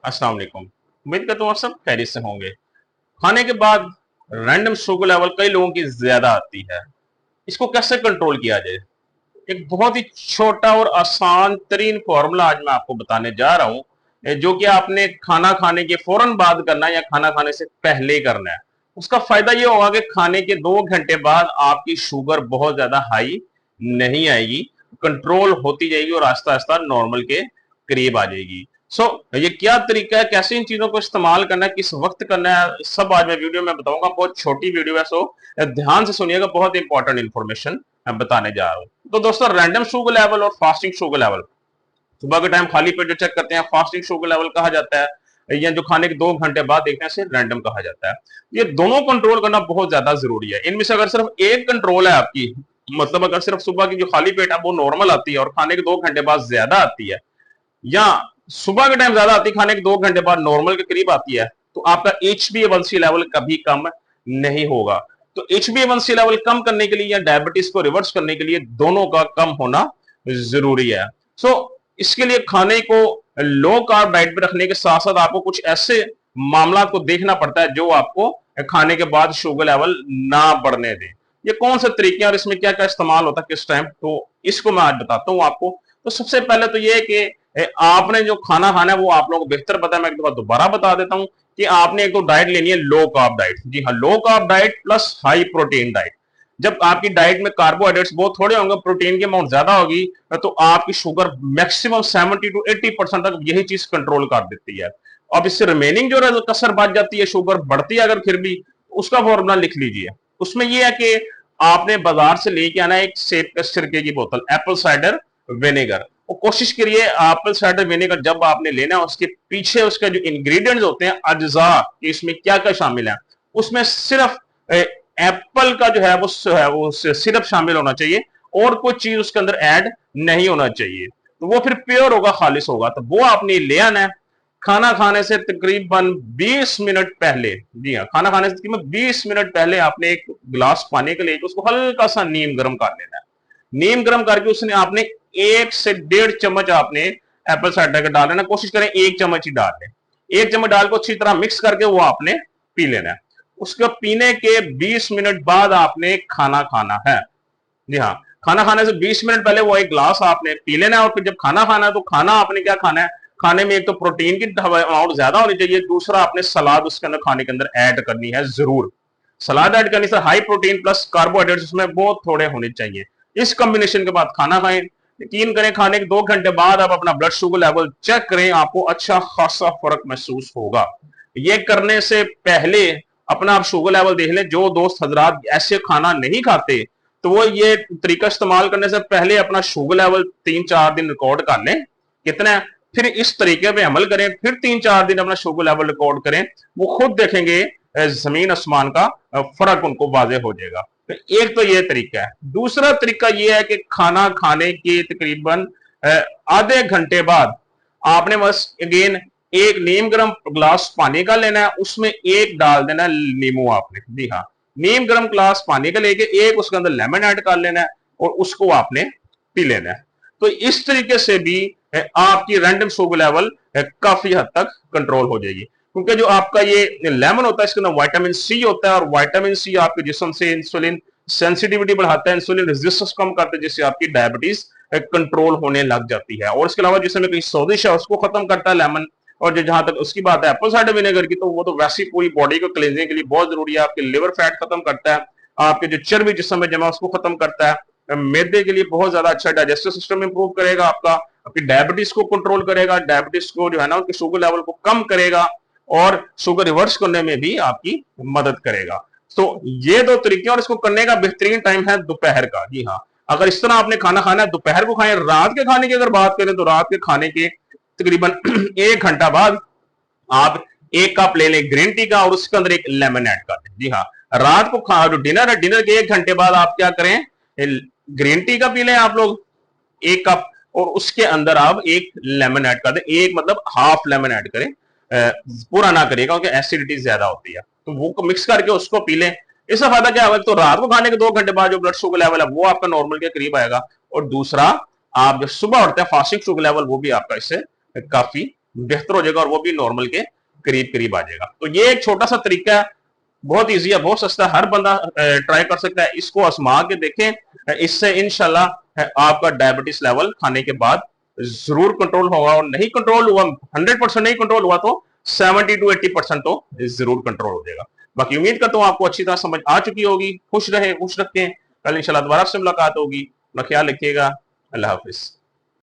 अस्सलाम वालेकुम। उम्मीद करता हूँ आप सब खैरियत से होंगे। खाने के बाद रैंडम शुगर लेवल कई लोगों की ज्यादा आती है। इसको कैसे कंट्रोल किया जाए? एक बहुत ही छोटा और आसान तरीन फॉर्मूला आज मैं आपको बताने जा रहा हूँ, जो कि आपने खाना खाने के फौरन बाद करना है या खाना खाने से पहले करना है। उसका फायदा ये होगा कि खाने के 2 घंटे बाद आपकी शुगर बहुत ज्यादा हाई नहीं आएगी, कंट्रोल होती जाएगी और आहिस्ता आहिस्ता नॉर्मल के करीब आ जाएगी। ये क्या तरीका है, कैसे इन चीजों को इस्तेमाल करना है, किस वक्त करना है, सब आज मैं वीडियो में बताऊंगा। बहुत छोटी वीडियो है, ध्यान से सुनिएगा, बहुत इंपॉर्टेंट इन्फॉर्मेशन मैं बताने जा रहा हूँ। तो दोस्तों, रैंडम शुगर लेवल और फास्टिंग शुगर लेवल सुबह के टाइम खाली पेट जो चेक करते हैं, फास्टिंग शुगर लेवल कहा जाता है, या जो खाने के 2 घंटे बाद देखने से रैंडम कहा जाता है। ये दोनों कंट्रोल करना बहुत ज्यादा जरूरी है। इनमें से अगर सिर्फ एक कंट्रोल है आपकी, मतलब अगर सिर्फ सुबह की जो खाली पेट है वो नॉर्मल आती है और खाने के 2 घंटे बाद ज्यादा आती है, या सुबह के टाइम ज्यादा आती है खाने के 2 घंटे बाद नॉर्मल के करीब आती है, तो आपका HbA1c लेवल कभी कम नहीं होगा। तो HbA1c लेवल कम करने के लिए या डायबिटीज को रिवर्स करने के लिए दोनों का कम होना जरूरी है। इसके लिए खाने को लो कार्ब डाइट पे रखने के साथ साथ आपको कुछ ऐसे मामला को देखना पड़ता है जो आपको खाने के बाद शुगर लेवल ना बढ़ने दे। ये कौन से तरीके और इसमें क्या क्या इस्तेमाल होता है किस टाइम, तो इसको मैं आज बताता हूं आपको। तो सबसे पहले तो ये है कि आपने जो खाना खाना है वो आप लोगों को बेहतर पता है, मैं एक दफा दोबारा बता देता हूं कि आपने एक तो डाइट लेनी है लो कार्ब डाइट। जी हाँ, low carb diet plus high protein diet. जब आपकी डाइट में कार्बोहाइड्रेट्स बहुत थोड़े होंगे, प्रोटीन की अमाउंट ज्यादा होगी, तो आपकी शुगर मैक्सिमम 70 to 80% तक यही चीज कंट्रोल कर देती है। अब इससे रिमेनिंग जो कसर बच जाती है, शुगर बढ़ती है अगर फिर भी, उसका फॉर्मूला लिख लीजिए। उसमें यह है कि आपने बाजार से लेके आना एक सेब के सिरके की बोतल, एप्पल साइडर विनेगर। और कोशिश करिए एप्पल साइडर विनेगर जब आपने लेना है उसके पीछे उसके जो इंग्रेडिएंट्स होते हैं, अज्जा, इसमें क्या क्या शामिल है, उसमें सिर्फ एप्पल का वो सिरप शामिल होना चाहिए और कोई चीज उसके अंदर ऐड नहीं होना चाहिए। तो वो फिर प्योर होगा, खालिश होगा। तो वो आपने ले आना है खाना खाने से तकरीबन 20 मिनट पहले। जी हाँ, खाना खाने से तकरीबन 20 मिनट पहले आपने एक गिलास पानी के लिए उसको हल्का सा नीम गर्म कर लेना है। नीम गर्म करके उसने आपने 1 से 1.5 चम्मच आपने एप्पल साइडर का डाल लेना। कोशिश करें 1 चम्मच ही डाल लें। 1 चम्मच डाल को अच्छी तरह मिक्स करके वो आपने पी लेना है। उसके पीने के 20 मिनट बाद आपने खाना खाना है। जी हाँ, खाना खाने से 20 मिनट पहले वो एक ग्लास आपने पी लेना है। और फिर जब खाना खाना है तो खाना आपने क्या खाना है, खाने में एक तो प्रोटीन की अमाउंट ज्यादा होनी चाहिए, दूसरा आपने सलाद उसके अंदर खाने के अंदर ऐड करनी है जरूर। सलाद ऐड करने से हाई प्रोटीन प्लस कार्बोहाइड्रेट्स उसमें बहुत थोड़े होने चाहिए। इस कॉम्बिनेशन के बाद खाना खाएं। यकीन करें खाने के 2 घंटे बाद आप अपना ब्लड शुगर लेवल चेक करें, आपको अच्छा खासा फर्क महसूस होगा। ये करने से पहले अपना आप शुगर लेवल देख लें। जो दोस्त हजरात ऐसे खाना नहीं खाते, तो वो ये तरीका इस्तेमाल करने से पहले अपना शुगर लेवल 3-4 दिन रिकॉर्ड कर लें कितना है, फिर इस तरीके पे अमल करें, फिर 3-4 दिन अपना शुगर लेवल रिकॉर्ड करें। वो खुद देखेंगे जमीन आसमान का फर्क उनको वाजे हो जाएगा। तो एक तो ये तरीका है। दूसरा तरीका ये है कि खाना खाने के तकरीबन आधे घंटे बाद आपने बस अगेन एक नीम गर्म ग्लास पानी का लेना है, उसमें एक डाल देना है नींबू आपने। जी हाँ, नीम गर्म ग्लास पानी का लेके एक उसके अंदर लेमन ऐड कर लेना है और उसको आपने पी लेना है। तो इस तरीके से भी आपकी रैंडम शुगर लेवल काफी हद तक कंट्रोल हो जाएगी, क्योंकि जो आपका ये लेमन होता है इसके अंदर विटामिन सी होता है, और विटामिन सी आपके जिस्म से इंसुलिन सेंसिटिविटी बढ़ाता है, इंसुलिन रेजिस्टेंस कम करता है, जिससे आपकी डायबिटीज कंट्रोल होने लग जाती है। और इसके अलावा जिसमें कहीं सोजिश है उसको खत्म करता है लेमन। और जो जहां तक उसकी बात है एप्पल साइडर विनेगर की, तो वो तो वैसी पूरी बॉडी को क्लींजिंग के लिए बहुत जरूरी है। आपके लिवर फैट खत्म करता है, आपके जो चर्बी जिस्म में जमा उसको खत्म करता है, मैदे के लिए बहुत ज्यादा अच्छा, डाइजेस्टिव सिस्टम इंप्रूव करेगा आपका, आपकी डायबिटीज को कंट्रोल करेगा, डायबिटीज को जो है ना उसके शुगर लेवल को कम करेगा, और शुगर रिवर्स करने में भी आपकी मदद करेगा। तो ये दो तरीके, और इसको करने का बेहतरीन टाइम है दोपहर का। जी हाँ, अगर इस तरह आपने खाना खाना है दोपहर को खाएं। रात के खाने की अगर बात करें तो रात के खाने के तकरीबन 1 घंटा बाद आप एक कप ले लें ग्रीन टी का और उसके अंदर एक लेमन ऐड कर दें। जी हाँ, रात को खा डिनर है, डिनर के 1 घंटे बाद आप क्या करें, ग्रीन टी का पी लें आप लोग 1 कप, और उसके अंदर आप एक लेमन ऐड कर दें। एक मतलब हाफ लेमन ऐड करें, पूरा ना करिएगा क्योंकि एसिडिटी ज्यादा होती है। तो वो मिक्स करके उसको पी लें। इसका फायदा क्या होगा, तो रात को खाने के 2 घंटे बाद जो ब्लड शुगर लेवल है वो आपका नॉर्मल के करीब आएगा, और दूसरा आप जब सुबह उठते हैं फास्टिंग शुगर लेवल वो भी आपका इससे काफी बेहतर हो जाएगा और वो भी नॉर्मल के करीब करीब आ जाएगा। तो ये एक छोटा सा तरीका है, बहुत इजी है, बहुत सस्ता है, हर बंदा ट्राई कर सकता है, इसको आजमा के देखें, इससे इंशाल्लाह आपका डायबिटीज लेवल खाने के बाद जरूर कंट्रोल होगा, और नहीं कंट्रोल हुआ, 100% नहीं कंट्रोल हुआ तो 70 to 80% तो जरूर कंट्रोल हो जाएगा। बाकी उम्मीद करता हूँ आपको अच्छी तरह समझ आ चुकी होगी। खुश रहे, खुश रखें, कल इंशाल्लाह दोबारा से मुलाकात होगी, अपना ख्याल रखिएगा, अल्लाह हाफिज।